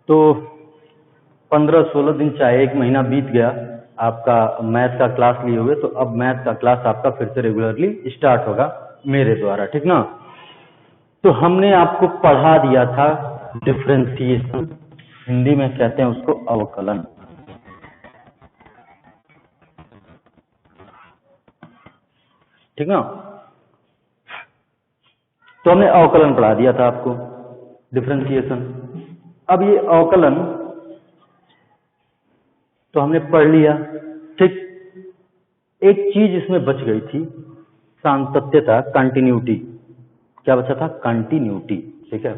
तो 15-16 दिन चाहे 1 महीना बीत गया आपका मैथ का क्लास लिए हुए, तो अब मैथ का क्लास आपका फिर से रेगुलरली स्टार्ट होगा मेरे द्वारा, ठीक ना। तो हमने आपको पढ़ा दिया था डिफरेंशिएशन, हिंदी में कहते हैं उसको अवकलन, ठीक ना। तो हमने अवकलन पढ़ा दिया था आपको, डिफरेंशिएशन। अब ये अवकलन तो हमने पढ़ लिया, ठीक। एक चीज इसमें बच गई थी, सातत्यता, कंटिन्यूटी। क्या बचा था? कंटिन्यूटी, ठीक है।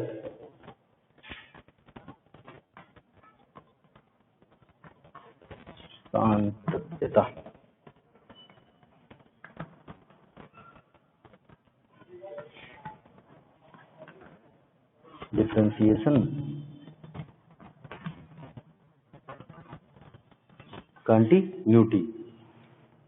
सातत्यता, डिफरेंशिएशन, कंटिन्यूटी।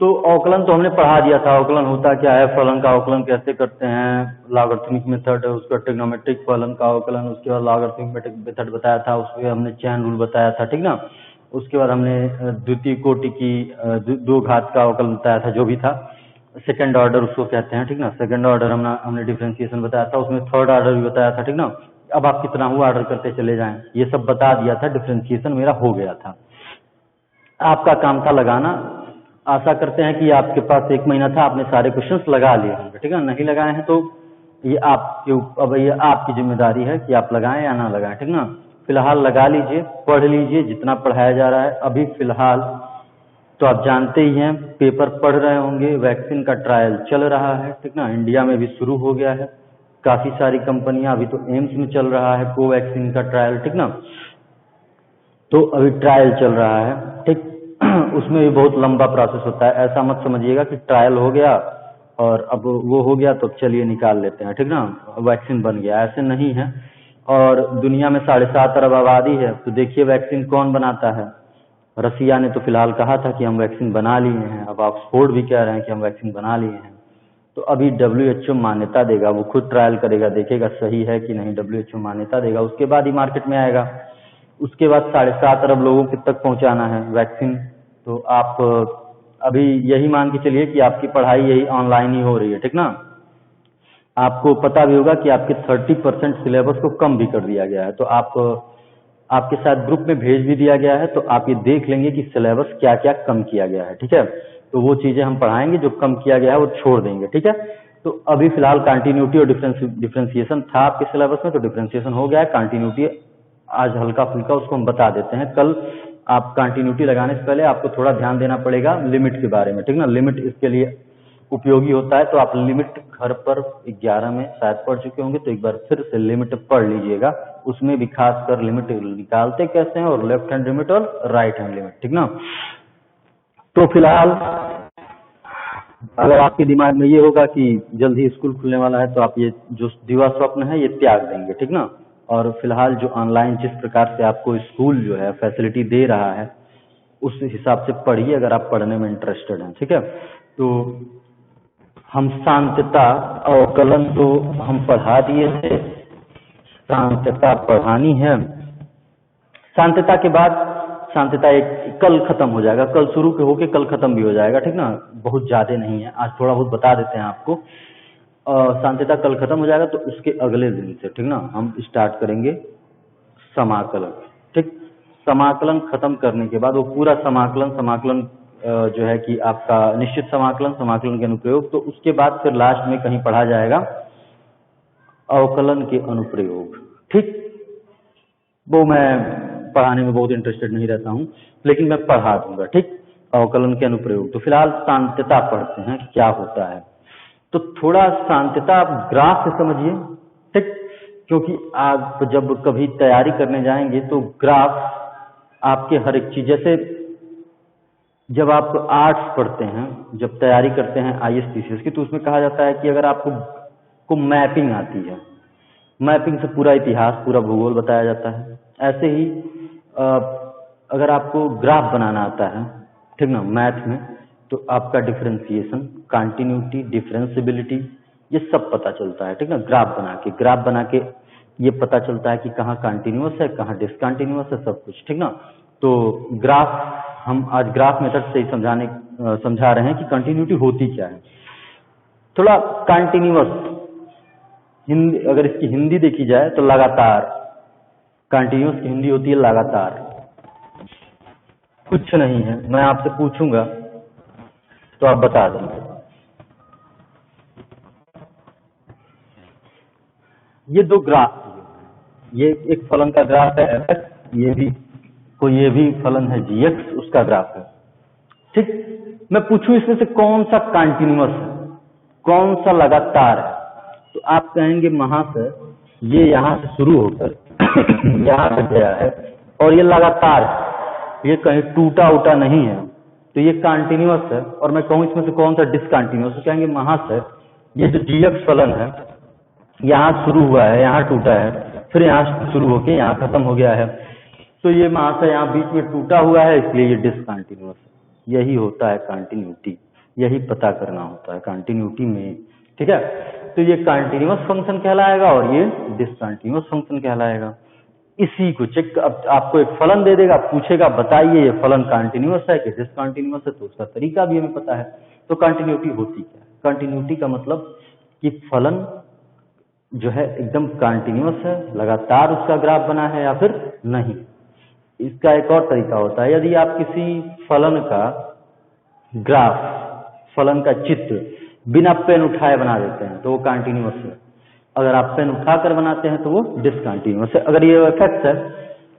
तो अवकलन तो हमने पढ़ा दिया था, अवकलन होता क्या है, फलन का अवकलन कैसे करते हैं, लॉगरिथमिक मेथड है उसका, ट्रिग्नोमेट्रिक फलन का अवकलन, उसके बाद लॉगरिथमिक मेथड बताया था, उसमें हमने चैन रूल बताया था, ठीक ना। उसके बाद हमने द्वितीय कोटि की 2 घात का अवकलन बताया था, जो भी था, सेकंड ऑर्डर उसको कहते हैं, ठीक ना। सेकंड ऑर्डर हमने डिफरेंशिएशन बताया था, उसमें थर्ड ऑर्डर भी बताया था, ठीक ना। अब आप कितना हुआ ऑर्डर करते चले जाएं, ये सब बता दिया था, डिफरेंशिएशन मेरा हो गया था। आपका काम था लगाना। आशा करते हैं कि आपके पास 1 महीना था, आपने सारे क्वेश्चंस लगा लिए होंगे, ठीक है। नहीं लगाए हैं तो ये अब ये आपकी जिम्मेदारी है कि आप लगाएं या ना लगाएं, ठीक ना। फिलहाल लगा लीजिए, पढ़ लीजिए जितना पढ़ाया जा रहा है। अभी फिलहाल तो आप जानते ही हैं, पेपर पढ़ रहे होंगे, वैक्सीन का ट्रायल चल रहा है, ठीक ना। इंडिया में भी शुरू हो गया है, काफी सारी कंपनियां, अभी तो एम्स में चल रहा है कोवैक्सीन का ट्रायल, ठीक ना। तो अभी ट्रायल चल रहा है, ठीक। उसमें भी बहुत लंबा प्रोसेस होता है, ऐसा मत समझिएगा कि ट्रायल हो गया और अब वो हो गया तो चलिए निकाल लेते हैं, ठीक ना, वैक्सीन बन गया, ऐसे नहीं है। और दुनिया में 7.5 अरब आबादी है, तो देखिए वैक्सीन कौन बनाता है। रसिया ने तो फिलहाल कहा था कि हम वैक्सीन बना लिए हैं, अब ऑक्सफोर्ड भी कह रहे हैं कि हम वैक्सीन बना लिए हैं। तो अभी WHO मान्यता देगा, वो खुद ट्रायल करेगा, देखेगा सही है कि नहीं, WHO मान्यता देगा, उसके बाद ही मार्केट में आएगा। उसके बाद 7.5 अरब लोगों के तक पहुंचाना है वैक्सीन। तो आप अभी यही मान के चलिए कि आपकी पढ़ाई यही ऑनलाइन ही हो रही है, ठीक ना। आपको पता भी होगा कि आपके 30% सिलेबस को कम भी कर दिया गया है, तो आपके साथ ग्रुप में भेज भी दिया गया है, तो आप ये देख लेंगे कि सिलेबस क्या क्या कम किया गया है, ठीक है। तो वो चीजें हम पढ़ाएंगे, जो कम किया गया है वो छोड़ देंगे, ठीक है। तो अभी फिलहाल कंटिन्यूटी और डिफरेंशिएशन था आपके सिलेबस में, तो डिफरेंशिएशन हो गया है। कंटिन्यूटी आज हल्का फुल्का उसको हम बता देते हैं। कल आप कंटिन्यूटी लगाने से पहले आपको थोड़ा ध्यान देना पड़ेगा लिमिट के बारे में, ठीक ना। लिमिट इसके लिए उपयोगी होता है, तो आप लिमिट घर पर 11 में शायद पढ़ चुके होंगे, तो एक बार फिर से लिमिट पढ़ लीजिएगा। उसमें भी खासकर लिमिट निकालते कैसे हैं, और लेफ्ट हैंड लिमिट और राइट हैंड लिमिट, ठीक ना। तो फिलहाल अगर आपके दिमाग में ये होगा कि जल्द ही स्कूल खुलने वाला है, तो आप ये जो दिवा स्वप्न है ये त्याग देंगे, ठीक ना। और फिलहाल जो ऑनलाइन जिस प्रकार से आपको स्कूल जो है फैसिलिटी दे रहा है, उस हिसाब से पढ़िए अगर आप पढ़ने में इंटरेस्टेड हैं, ठीक है। तो हम साम्यता अवकलन तो हम पढ़ा दिए थे, साम्यता पढ़ानी है। साम्यता के बाद साम्यता एक कल खत्म हो जाएगा, कल शुरू होके कल खत्म भी हो जाएगा, ठीक ना। बहुत ज्यादा नहीं है, आज थोड़ा बहुत बता देते हैं आपको। साम्यता कल खत्म हो जाएगा, तो उसके अगले दिन से, ठीक ना, हम स्टार्ट करेंगे समाकलन, ठीक। समाकलन खत्म करने के बाद वो पूरा समाकलन जो है कि आपका निश्चित समाकलन के अनुप्रयोग, तो उसके बाद फिर लास्ट में कहीं पढ़ा जाएगा अवकलन के अनुप्रयोग, ठीक। वो मैं पढ़ाने में बहुत इंटरेस्टेड नहीं रहता हूं, लेकिन मैं पढ़ा दूंगा, ठीक, अवकलन के अनुप्रयोग। तो फिलहाल साम्यता पढ़ते हैं कि क्या होता है। तो थोड़ा साम्यता आप ग्राफ से समझिए, ठीक, क्योंकि आप जब कभी तैयारी करने जाएंगे तो ग्राफ आपके हर एक चीज, जैसे जब आप आर्ट्स पढ़ते हैं, जब तैयारी करते हैं ISPCS की, तो उसमें कहा जाता है कि अगर आपको मैपिंग आती है, मैपिंग से पूरा इतिहास, पूरा भूगोल बताया जाता है। ऐसे ही अगर आपको ग्राफ बनाना आता है, ठीक ना, मैथ में, तो आपका डिफरेंशिएशन, कंटिन्यूटी, डिफरेंशियबिलिटी, ये सब पता चलता है, ठीक ना। ग्राफ बना के ये पता चलता है कि कहाँ कंटिन्यूअस है, कहाँ डिसकंटिन्यूअस है, सब कुछ, ठीक ना। तो ग्राफ, हम आज ग्राफ मेथड से ही समझा रहे हैं कि कंटिन्यूटी होती क्या है। थोड़ा कंटिन्यूअस हिंदी, अगर इसकी हिंदी देखी जाए तो लगातार, कंटिन्यूअस की हिंदी होती है लगातार। कुछ नहीं है, मैं आपसे पूछूंगा तो आप बता देंगे। ये दो ग्राफ, ये एक फलन का ग्राफ है fx, ये भी फलन है gx, उसका ग्राफ है, ठीक। मैं पूछूं इसमें से कौन सा कंटिन्यूअस है, कौन सा लगातार है, तो आप कहेंगे महाशय ये यहाँ से शुरू होकर यहाँ तक गया है और ये लगातार है, ये कहीं टूटा उटा नहीं है, तो ये कंटिन्यूअस है। और मैं कहूँ इसमें से कौन सा डिसकंटिन्यूअस, तो कहेंगे महाशय ये जो gx फलन है यहाँ शुरू हुआ है, यहाँ टूटा है, फिर यहाँ शुरू होकर यहाँ खत्म हो गया है, तो ये महाशय यहाँ बीच में टूटा हुआ है, इसलिए ये डिसकंटिन्यूअस है। यही होता है कंटिन्यूटी, यही पता करना होता है कंटिन्यूटी में, ठीक है। तो ये कंटिन्यूअस फंक्शन कहलाएगा और ये डिसकंटिन्यूअस फंक्शन कहलाएगा। इसी को चेक, अब आपको एक फलन दे देगा, पूछेगा बताइए ये फलन कंटिन्यूअस है कि डिसकंटिन्यूअस है, तो उसका तरीका भी हमें पता है। तो कंटिन्यूटी होती क्या है? कंटिन्यूटी का मतलब कि फलन जो है एकदम कंटिन्यूअस है, लगातार उसका ग्राफ बना है या फिर नहीं। इसका एक और तरीका होता है, यदि आप किसी फलन का ग्राफ, फलन का चित्र बिना पेन उठाए बना देते हैं तो वो कंटिन्यूअस है, अगर आप पेन उठाकर बनाते हैं तो वो डिसकंटिन्यूअस है। अगर ये fx है,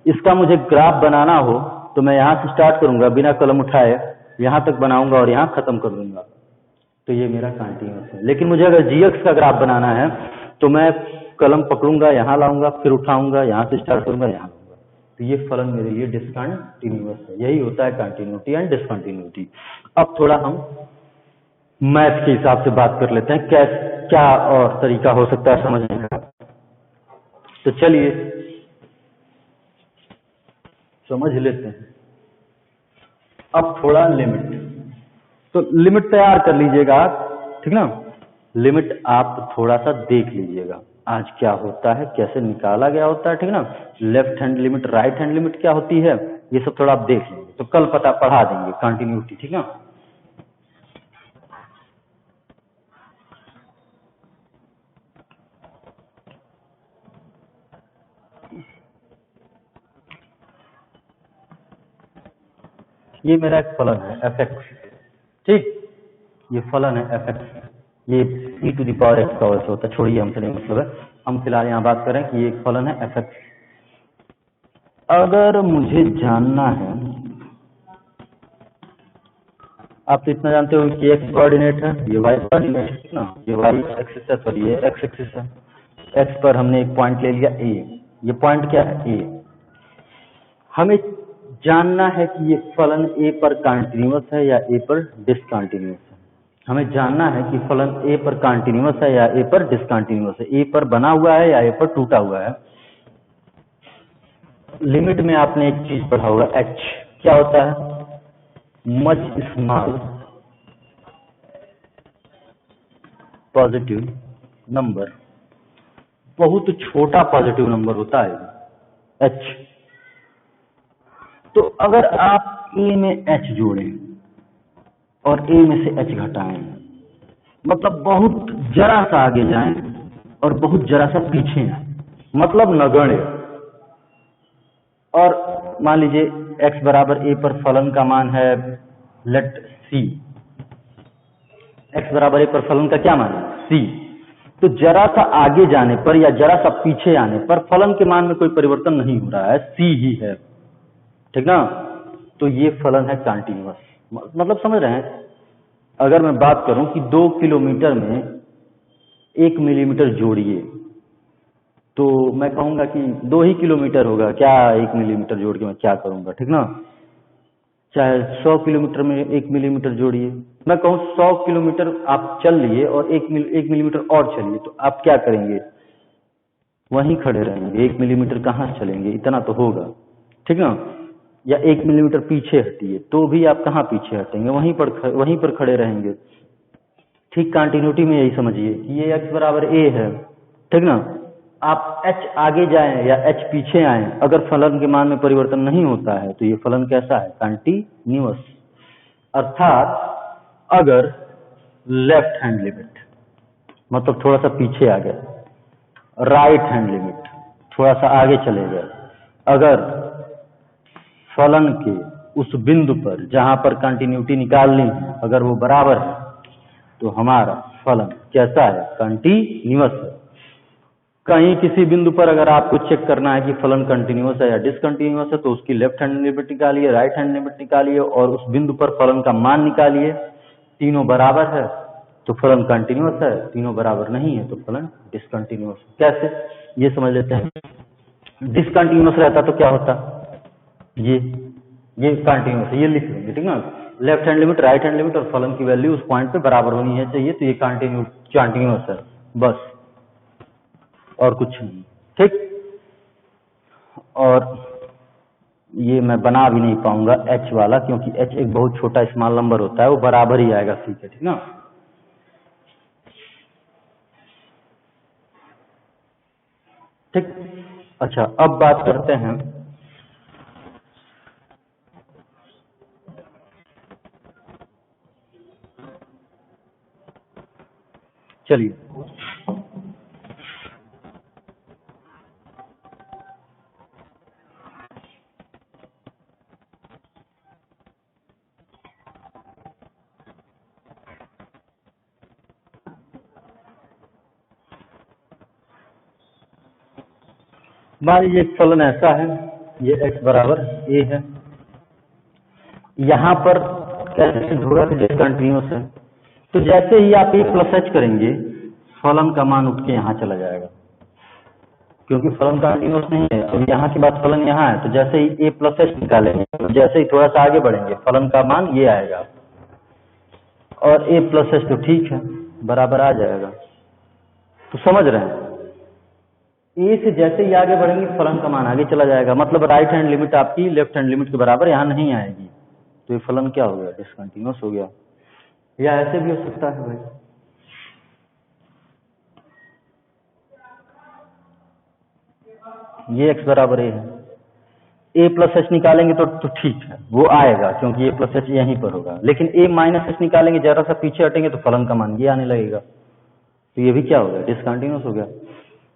इसका मुझे ग्राफ बनाना हो तो मैं यहाँ से स्टार्ट करूंगा बिना कलम उठाए, यहाँ तक बनाऊंगा और यहाँ खत्म कर दूंगा, तो ये मेरा कंटिन्यूअस है। लेकिन मुझे अगर gx का ग्राफ बनाना है तो मैं कलम पकड़ूंगा, यहाँ लाऊंगा, फिर उठाऊंगा, यहाँ से स्टार्ट करूंगा, यहाँ लाऊंगा, तो ये फलन मेरे लिए डिसकंटिन्यूअस है। यही होता है कंटिन्यूटी एंड डिसकंटिन्यूटी। अब थोड़ा हम मैथ के हिसाब से बात कर लेते हैं, क्या और तरीका हो सकता है समझने का। तो चलिए समझ लेते हैं। अब थोड़ा लिमिट, तो लिमिट तैयार कर लीजिएगा आप, ठीक ना। लिमिट आप थोड़ा सा देख लीजिएगा आज क्या होता है, कैसे निकाला गया होता है, ठीक ना। Left hand limit, right hand limit क्या होती है, ये सब थोड़ा आप देख लेंगे तो कल पढ़ा देंगे कंटिन्यूटी, ठीक ना। ये मेरा एक फलन है fx, ठीक, ये फलन है fx, ये e⁻x का वैसे होता है, छोड़िए हमसे नहीं मतलब है, हम फिलहाल यहाँ बात करें कि ये एक फलन है fx। अगर मुझे जानना है, आप तो इतना जानते हो कि x कोऑर्डिनेट है, ये y कोऑर्डिनेट है, ठीक ना, ये y एक्सिस है पर ये x एक्सिस है। x पर हमने एक पॉइंट ले लिया a, ये पॉइंट क्या है a। हमें जानना है कि ये फलन a पर कंटिन्यूअस है या a पर डिसकंटिन्यूअस है। हमें जानना है कि फलन a पर कंटिन्यूअस है या a पर डिसकंटिन्यूअस है, a पर बना हुआ है या a पर टूटा हुआ है। लिमिट में आपने एक चीज पढ़ा होगा h, क्या होता है, मच स्मॉल पॉजिटिव नंबर, बहुत छोटा पॉजिटिव नंबर होता है h। तो अगर आप a में h जोड़ें और a में से h घटाएं, मतलब बहुत जरा सा आगे जाएं और बहुत जरा सा पीछे आए, मतलब नगण्य। और मान लीजिए x बराबर a पर फलन का मान है लेट c, x बराबर a पर फलन का क्या मान है c, तो जरा सा आगे जाने पर या जरा सा पीछे आने पर फलन के मान में कोई परिवर्तन नहीं हो रहा है, c ही है, ठीक ना। तो ये फलन है कंटिन्यूअस, मतलब समझ रहे हैं। अगर मैं बात करूं कि 2 किलोमीटर में 1 मिलीमीटर जोड़िए, तो मैं कहूंगा कि 2 ही किलोमीटर होगा, क्या 1 मिलीमीटर जोड़ के मैं क्या करूंगा, ठीक ना। चाहे 100 किलोमीटर में 1 मिलीमीटर जोड़िए, मैं कहूँ 100 किलोमीटर आप चल लिए और 1 मिलीमीटर और चलिए, तो आप क्या करेंगे, वहीं खड़े रहेंगे, 1 मिलीमीटर कहाँ चलेंगे, इतना तो होगा, ठीक ना। या 1 मिलीमीटर पीछे हटिए तो भी आप कहाँ पीछे हटेंगे, वहीं पर खड़े रहेंगे। ठीक कंटिन्यूटी में यही समझिए कि ये x बराबर a है, ठीक ना। आप h आगे जाएं या h पीछे आएं, अगर फलन के मान में परिवर्तन नहीं होता है तो ये फलन कैसा है? कंटिन्यूअस। अर्थात अगर लेफ्ट हैंड लिमिट मतलब थोड़ा सा पीछे आ गया, राइट हैंड लिमिट थोड़ा सा आगे चले गए, अगर फलन के उस बिंदु पर जहां पर कंटिन्यूटी निकालनी है अगर वो बराबर है तो हमारा फलन कैसा है? कंटिन्यूअस है। कहीं किसी बिंदु पर अगर आपको चेक करना है कि फलन कंटिन्यूअस है या डिसकंटिन्यूअस है तो उसकी लेफ्ट हैंड लिमिट निकालिए, राइट हैंड लिमिट निकालिए और उस बिंदु पर फलन का मान निकालिए। तीनों बराबर है तो फलन कंटिन्यूअस है, तीनों बराबर नहीं है तो फलन डिसकंटिन्यूअस है। कैसे? ये समझ लेते हैं। डिसकंटिन्यूअस रहता तो क्या होता? ये कंटिन्यूअस है, ये लिख लेंगे, ठीक ना। Left hand limit, right hand limit और फलन की वैल्यू उस पॉइंट पे बराबर होनी है चाहिए, तो ये कंटिन्यूअस है, बस और कुछ नहीं, ठीक। और ये मैं बना भी नहीं पाऊंगा h वाला, क्योंकि h एक बहुत छोटा स्मॉल नंबर होता है, वो बराबर ही आएगा c के, ठीक ना। ठीक। अच्छा, अब बात करते हैं चलिए मान लीजिए एक फलन ऐसा है, ये x बराबर a है, यहाँ पर कैसे होगा कि डिसकंटिन्यूअस है, तो जैसे ही आप a प्लस h करेंगे फलन का मान उठ के यहाँ चला जाएगा, क्योंकि फलन कंटिन्यूअस नहीं है। अब यहाँ के बाद फलन यहाँ है, तो जैसे ही a प्लस h निकालेंगे, तो जैसे ही थोड़ा सा आगे बढ़ेंगे फलन का मान ये आएगा, और a प्लस h तो ठीक है बराबर आ जाएगा। तो समझ रहे हैं, ए से जैसे ही आगे बढ़ेंगे फलन का मान आगे चला जाएगा, मतलब राइट हैंड लिमिट आपकी लेफ्ट हैंड लिमिट के बराबर यहाँ नहीं आएगी, तो ये फलन क्या हो गया? डिसकंटिन्यूअस हो गया। या ऐसे भी हो सकता है भाई, ये x बराबर a है, a प्लस h निकालेंगे तो ठीक है वो आएगा, क्योंकि a प्लस h यहीं पर होगा, लेकिन a माइनस h निकालेंगे, जरा सा पीछे हटेंगे तो फलन का मान ये आने लगेगा, तो ये भी क्या हो गया? डिसकंटिन्यूअस हो गया।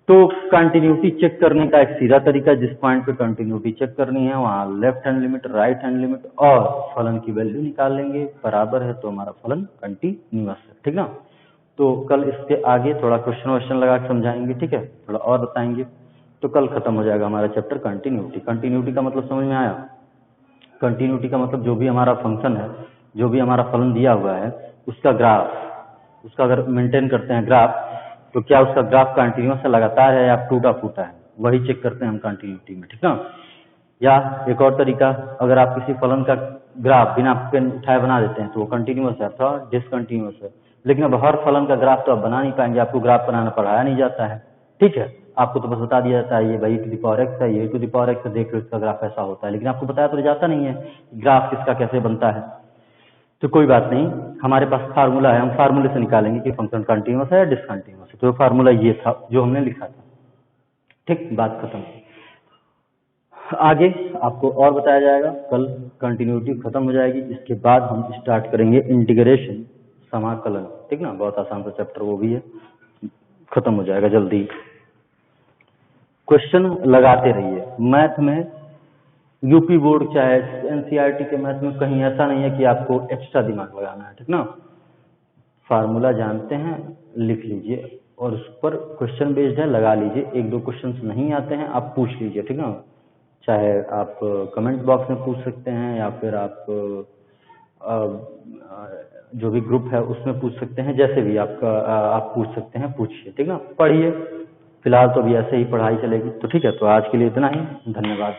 तो कंटिन्यूटी चेक करने का एक सीधा तरीका, जिस पॉइंट पे कंटिन्यूटी चेक करनी है वहां left hand limit, right hand limit और फलन की वैल्यू निकाल लेंगे, बराबर है तो हमारा फलन कंटिन्यूअस है, ठीक ना। तो कल इसके आगे थोड़ा क्वेश्चन लगा के समझाएंगे, ठीक है, थोड़ा और बताएंगे, तो कल खत्म हो जाएगा हमारा चैप्टर कंटिन्यूटी। कंटिन्यूटी का मतलब समझ में आया? कंटिन्यूटी का मतलब जो भी हमारा फंक्शन है, जो भी हमारा फलन दिया हुआ है, उसका ग्राफ, उसका अगर मेंटेन करते हैं ग्राफ, तो क्या उसका ग्राफ कंटिन्यूअस है, लगातार है या टूटा फूटा है, वही चेक करते हैं हम कंटिन्यूटी में, ठीक ना। या एक और तरीका, अगर आप किसी फलन का ग्राफ बिना पेन उठाए बना देते हैं तो वो कंटिन्यूअस है अथवा डिसकंटिन्यूअस है। लेकिन अब हर फलन का ग्राफ तो आप बना नहीं पाएंगे, आपको ग्राफ बनाना पढ़ाया नहीं जाता है, ठीक है। आपको तो बस बता दिया जाता है ये भाई टू द पावर एक्स है, ये टू द पावर एक्स है, देख लो इसका ग्राफ ऐसा होता है, लेकिन आपको बताया तो जाता नहीं है ग्राफ किसका कैसे बनता है। तो कोई बात नहीं, हमारे पास फार्मूला है, हम फार्मूले से निकालेंगे कि फंक्शन कंटिन्यूअस है या डिसकंटिन्यूअस है। तो फार्मूला ये था जो हमने लिखा था, ठीक, बात खत्म। आगे आपको और बताया जाएगा, कल कंटिन्यूटी खत्म हो जाएगी, इसके बाद हम स्टार्ट करेंगे इंटीग्रेशन, समाकलन, ठीक ना। बहुत आसान सा चैप्टर वो भी है, खत्म हो जाएगा जल्दी। क्वेश्चन लगाते रहिए, मैथ में यूपी बोर्ड चाहे एनसीईआरटी के मैथ में कहीं ऐसा नहीं है कि आपको एक्स्ट्रा दिमाग लगाना है, ठीक ना। फार्मूला जानते हैं, लिख लीजिए और उस पर क्वेश्चन बेस्ड है, लगा लीजिए। एक दो क्वेश्चंस नहीं आते हैं आप पूछ लीजिए, ठीक ना। चाहे आप कमेंट बॉक्स में पूछ सकते हैं या फिर आप जो भी ग्रुप है उसमें पूछ सकते हैं, जैसे भी आपका आप पूछ सकते हैं, पूछिए, ठीक ना। पढ़िए, फिलहाल तो अभी ऐसे ही पढ़ाई चलेगी, तो ठीक है। तो आज के लिए इतना ही, धन्यवाद।